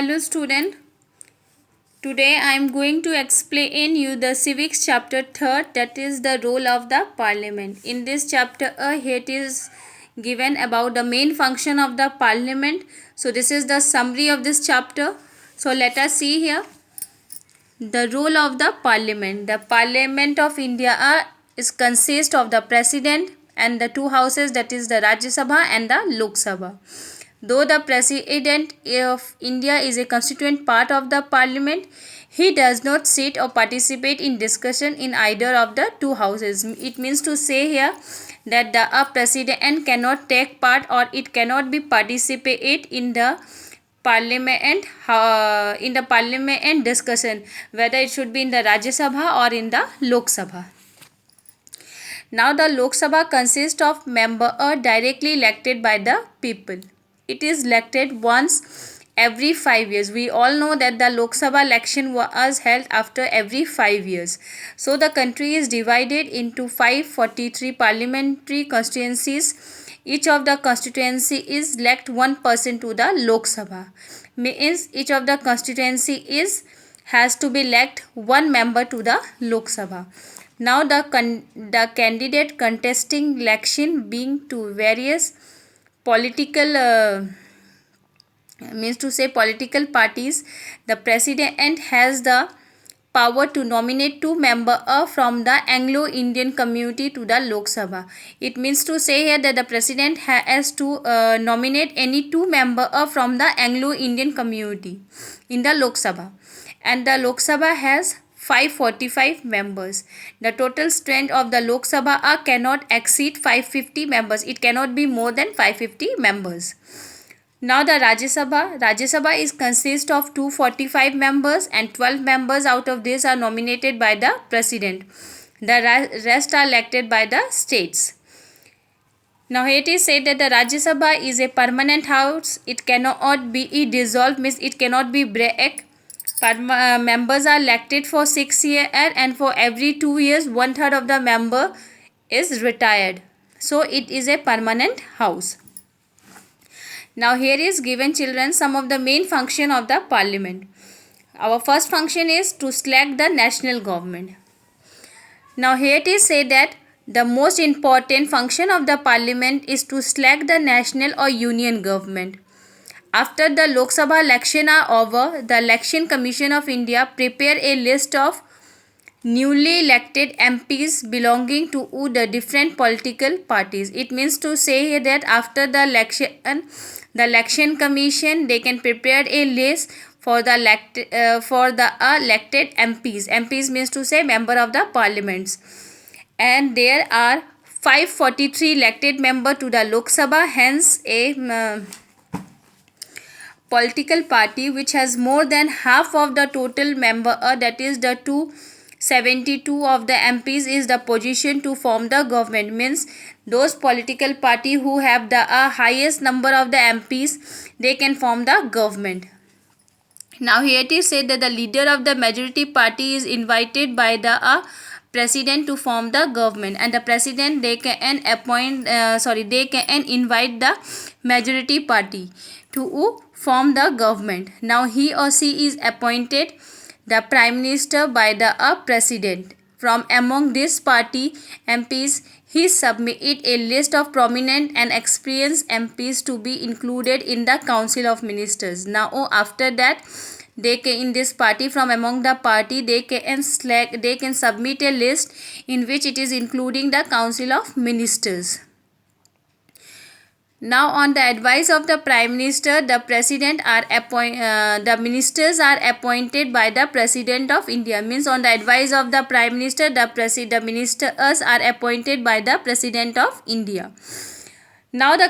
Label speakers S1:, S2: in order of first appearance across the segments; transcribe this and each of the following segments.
S1: Hello student, today I am going to explain you the civics chapter 3rd, that is the role of the parliament. In this chapter here it is given about the main function of the parliament. So this is the summary of this chapter. So let us see here the role of the parliament. The Parliament of India is consist of the president and the two houses, that is the Rajya Sabha and the Lok Sabha. Though the President of India is a constituent part of the Parliament, he does not sit or participate in discussion in either of the two houses. It means to say here that the President cannot take part or it cannot be participate in the Parliament discussion, whether it should be in the Rajya Sabha or in the Lok Sabha. Now the Lok Sabha consists of members directly elected by the people. It is elected once every 5 years. We all know that the Lok Sabha election was held after every 5 years. So the country is divided into 543 parliamentary constituencies. Each of the constituency is elect one person to the Lok Sabha. Means each of the constituency has to be elect one member to the Lok Sabha. Now the candidate contesting election being to various political political parties, the president has the power to nominate two members from the Anglo-Indian community to the Lok Sabha. It means to say here that the president has to nominate any two members from the Anglo-Indian community in the Lok Sabha, and the Lok Sabha has 545 members. The total strength of the Lok Sabha cannot exceed 550 members. It cannot be more than 550 members. Now the Rajya Sabha is consist of 245 members and 12 members out of this are nominated by the president. The rest are elected by the states. Now here it is said that the Rajya Sabha is a permanent house. It cannot be dissolved, means it cannot be break. Members are elected for 6 years and for every 2 years 1/3 of the member is retired. So it is a permanent house. Now here is given children some of the main function of the parliament. Our first function is to select the national government. Now here it is said that the most important function of the parliament is to select the national or union government. After the Lok Sabha election are over, the Election Commission of India prepare a list of newly elected MPs belonging to the different political parties. It means to say here that after the election commission, they can prepare a list for the elected MPs. MPs means to say member of the parliaments, and there are 543 elected member to the Lok Sabha. Hence a political party which has more than half of the total member, that is the 272 of the MPs, is the position to form the government. Means those political party who have the highest number of the MPs, they can form the government. Now here it is said that the leader of the majority party is invited by the president to form the government, and the president they can invite the majority party to form the government. Now he or she is appointed the prime minister by the president. From among this party MPs, he submitted a list of prominent and experienced MPs to be included in the council of ministers. Now after that, they can, in this party, from among the party, they can submit a list in which it is including the council of ministers. Now on the advice of the prime minister, the ministers are appointed by the president of India. Means on the advice of the prime minister, the ministers are appointed by the president of India. Now the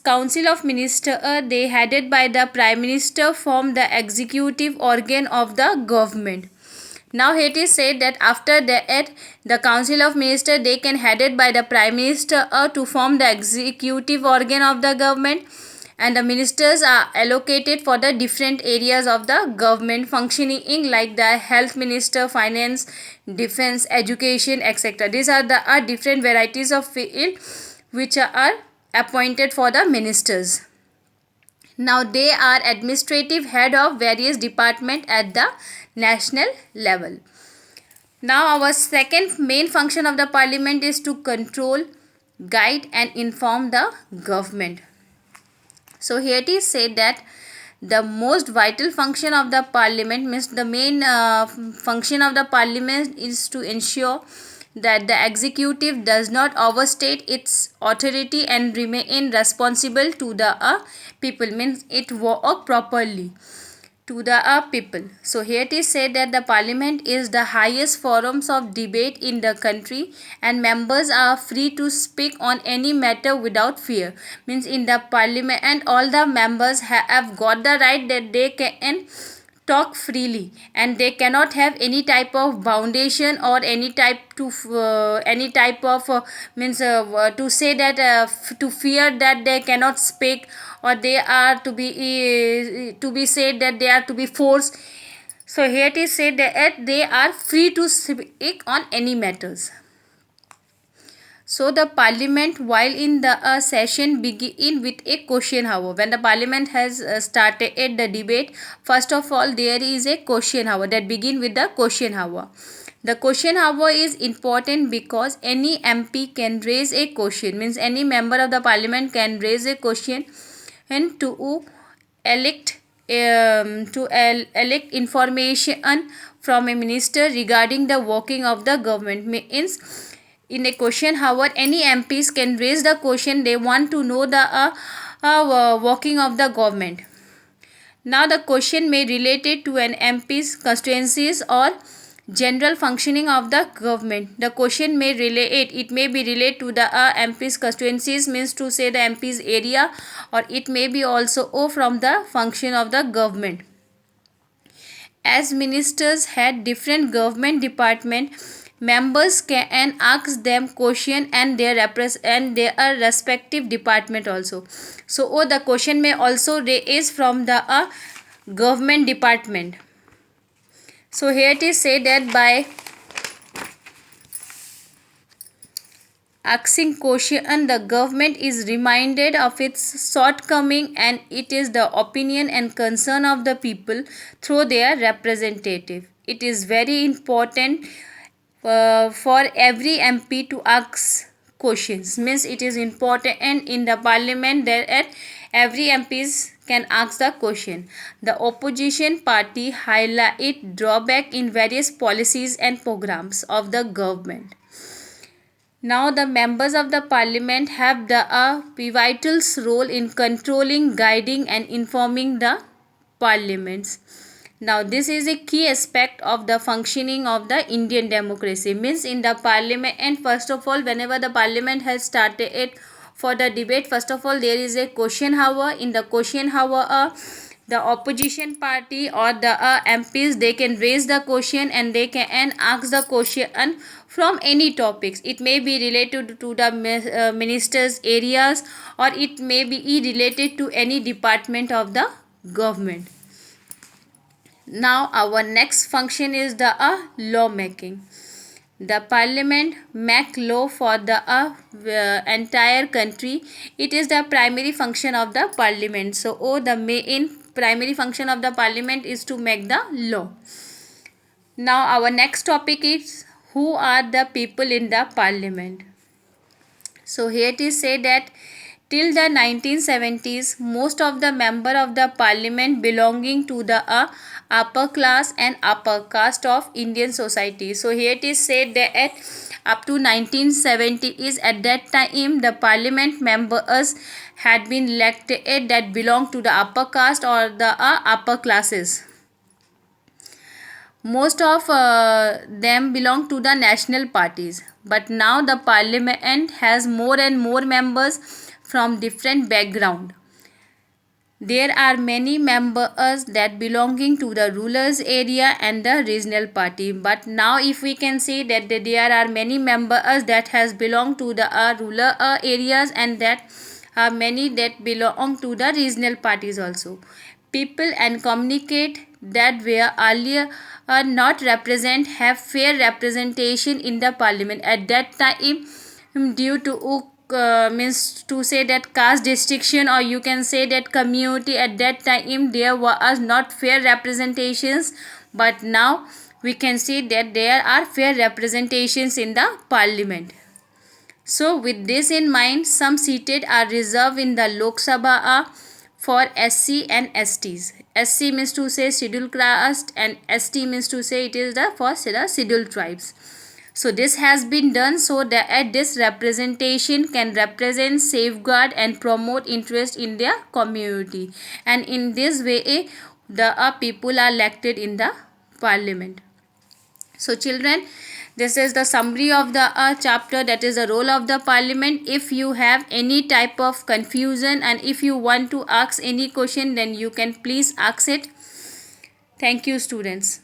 S1: council of ministers, they headed by the prime minister, form the executive organ of the government. Now it is said that after that, the council of ministers, they can headed by the prime minister to form the executive organ of the government, and the ministers are allocated for the different areas of the government functioning, like the health minister, finance, defense, education, etc. These are the different varieties of field which are appointed for the ministers. Now they are administrative head of various department at the national level. Now our second main function of the parliament is to control, guide and inform the government. So here it is said that the most vital function of the parliament, means the main function of the parliament is to ensure that the executive does not overstate its authority and remain responsible to the people, means it work properly to the people. So here it is said that the parliament is the highest forums of debate in the country and members are free to speak on any matter without fear. Means in the parliament and all the members have got the right that they can talk freely and they cannot have any type of foundation or any type of to say that to fear that they cannot speak, or they are to be said that they are to be forced. So here it is said that they are free to speak on any matters. So the parliament while in the session begin with a question hour. When the parliament has started the debate, first of all there is a question hour that begin with the question hour. The question hour is important because any MP can raise a question, means any member of the parliament can raise a question and to elect elect information from a minister regarding the working of the government. Means in a question hour any MPs can raise the question they want to know the working of the government. Now the question may related to an MP's constituencies or general functioning of the government. The question may relate, it may be related to the MP's constituencies, means to say the MP's area, or it may be also from the function of the government. As ministers had different government department, members can ask them question and their respective department also. So the question may also raise from the government department. So here it is said that by asking question, the government is reminded of its shortcoming and it is the opinion and concern of the people through their representative. It is very important for every MP to ask questions. Means it is important and in the parliament that every MPs can ask the question. The opposition party highlight drawback in various policies and programs of the government. Now the members of the parliament have the pivotal role in controlling, guiding and informing the parliaments. Now this is a key aspect of the functioning of the Indian democracy. Means in the parliament, and first of all whenever the parliament has started it for the debate, first of all there is a question hour. In the question hour the opposition party or the MPs they can raise the question and they can ask the question from any topics. It may be related to the ministers areas or it may be related to any department of the government. Now our next function is the law making. The parliament make law for the entire country. It is the primary function of the parliament. So the main primary function of the parliament is to make the law. Now our next topic is who are the people in the parliament. So here it is said that till the 1970s, most of the member of the parliament belonging to the upper class and upper caste of Indian society. So here it is said that up to 1970 is at that time the parliament members had been elected that belong to the upper caste or the upper classes. Most of them belong to the national parties, but now the parliament has more and more members from different background. There are many members that belonging to the rulers area and the regional party, but now if we can see that there are many members that has belong to the rural areas and that are many that belong to the regional parties also. People and communicate that were earlier not represent have fair representation in the parliament. At that time due to means to say that caste distinction, or you can say that community at that time there was not fair representations, but now we can see that there are fair representations in the parliament. So with this in mind, some seated are reserved in the Lok Sabha for SC and STs. SC means to say scheduled caste and ST means to say it is the for the scheduled tribes. So this has been done so that this representation can represent, safeguard and promote interest in their community, and in this way the people are elected in the parliament. So children, this is the summary of the chapter, that is the role of the parliament. If you have any type of confusion and if you want to ask any question, then you can please ask it. Thank you students.